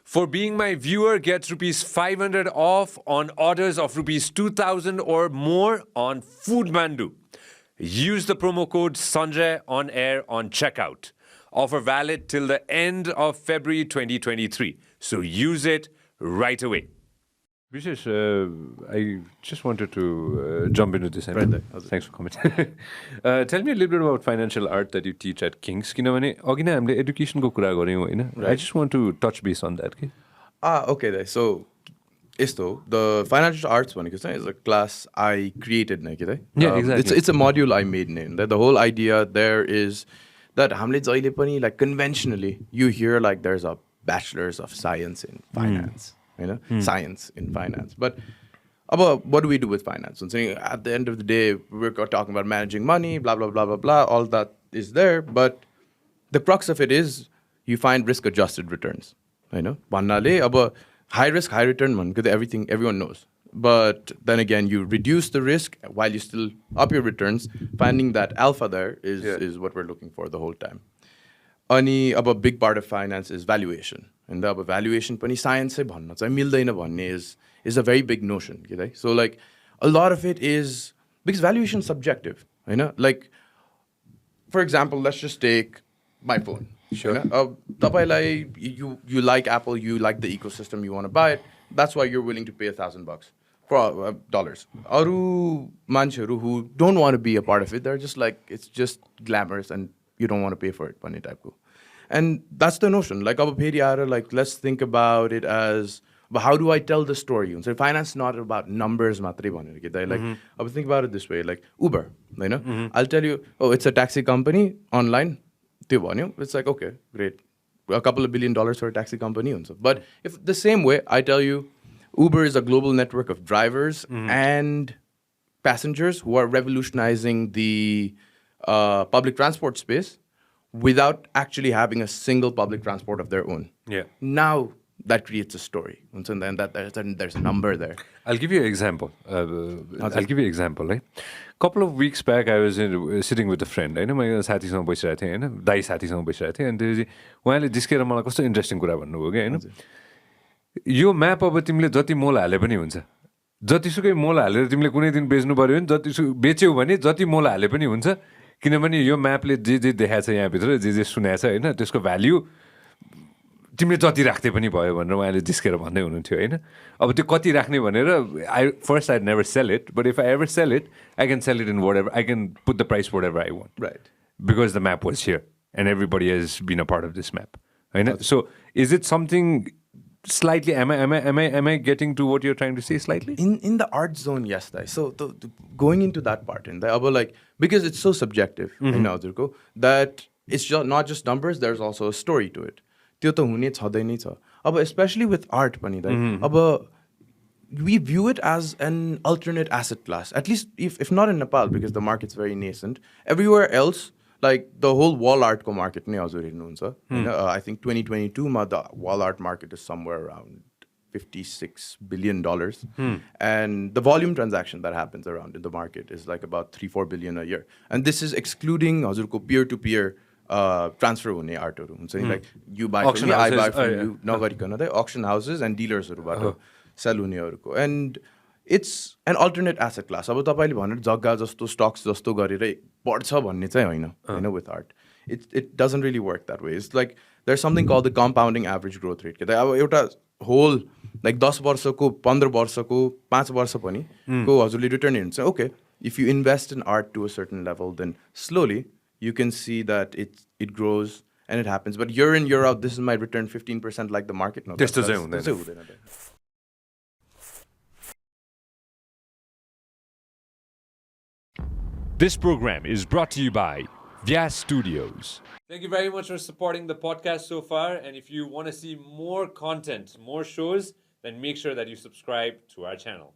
For being my viewer gets rupees 500 off on orders of rupees 2,000 or more on Kathmandu. Use the promo code Sanjay on air on checkout. Offer valid till the end of February 2023. So use it right away. Bishesh, I just wanted to jump into this. Right there. Thanks for coming. Tell me a little bit about financial art that you teach at King's. किनभने अघि नै हामीले एडुकेसनको कुरा गर्यौं हैन. I just want to touch base on that. Okay then. So the financial arts one is a class I created. Yeah, exactly. It's a module I made. The whole idea there is that like conventionally you hear like there's a bachelor's of science in finance. Science in finance. But what do we do with finance? And saying at the end of the day, we're talking about managing money, blah, blah, blah, blah, blah. All that is there. But the crux of it is you find risk-adjusted returns. भन्नाले high risk, high return, because everyone knows. But then again, you reduce the risk while you still up your returns. Finding that alpha there is what we're looking for the whole time. A big part of finance is valuation. And the valuation pani science se bhanna chai mildaina bhanne is a very big notion. So like a lot of it is because valuation is subjective. Like for example, let's just take my phone. Sure. You like Apple, you like the ecosystem, you want to buy it. That's why you're willing to pay $1,000 for dollars. Aru mancheru who don't want to be a part of it, they're just like it's just glamorous and you don't want to pay for it. Pani type ko. And that's the notion. Like, let's think about it as, but how do I tell the story? So finance is not about numbers. Like, I would think about it this way, like Uber. I'll tell you, oh, it's a taxi company online. It's like, okay, great. A couple of $1 billion for a taxi company. But if the same way, I tell you, Uber is a global network of drivers and passengers who are revolutionizing the public transport space without actually having a single public transport of their own. Yeah. Now that creates a story. And then there's a number there. I'll give you an example. Right? Couple of weeks back, I was sitting with a friend. I know my साथीसँग बसिरहेको थिएँ हैन दाइ साथीसँग बसिरहेको थिएँ अनि त्यसपछि उहाँले जिस्केर मलाई कस्तो इन्ट्रेस्टिङ कुरा भन्नुभयो के हैन यो म्याप अब तिमीले जति मोल हाले पनि हुन्छ जतिसुकै मोल हालेर तिमीले कुनै दिन बेच्नु पर्यो भने जतिसुकै बेच्यौ भने जति मोल हाले पनि हुन्छ किनभने यो म्यापले जे देखाएको छ यहाँ भित्र जे सुनाएको छ हैन त्यसको भ्याल्यु तिमीले जति राख्दै पनि भयो भनेर उहाँले जिस्केर भन्दै हुनुहुन्थ्यो हैन अब त्यो कति राख्ने भनेर I never sell it but if I ever sell it I can sell it in whatever I can put the price whatever I want right because the map was here and everybody has been a part of this map Hahn so is it something slightly am I getting to what you're trying to say slightly in the art zone yes so going into that part in the like because it's so subjective that it's not just numbers there's also a story to it especially with art we view it as an alternate asset class at least if not in Nepal because the market's very nascent everywhere else like the whole wall art market I think 2022 the wall art market is somewhere around $56 billion and the volume transaction that happens around in the market is like about 3-4 billion a year and this is excluding peer-to-peer transfer hune artहरु हुन्छ नि like you buy from me I buy from you नगरिकन चाहिँ auction houses and dealers हरुबाट sell हुनेहरुको and it's an alternate asset class अब तपाईले भनेर जग्गा जस्तो stocks जस्तो गरेर बढ्छ भन्ने चाहिँ हैन with art it doesn't really work that way it's like there's something called the compounding average growth rate के अब एउटा whole like 10 वर्षको 15 वर्षको 5 वर्ष पनि को हजुरले रिटर्न हेर्नुहुन्छ okay if you invest in art to a certain level then slowly you can see that it grows and it happens. But year in, year out, this is my return 15% like the market. No, This program is brought to you by Vyas Studios. Thank you very much for supporting the podcast so far. And if you want to see more content, more shows, then make sure that you subscribe to our channel.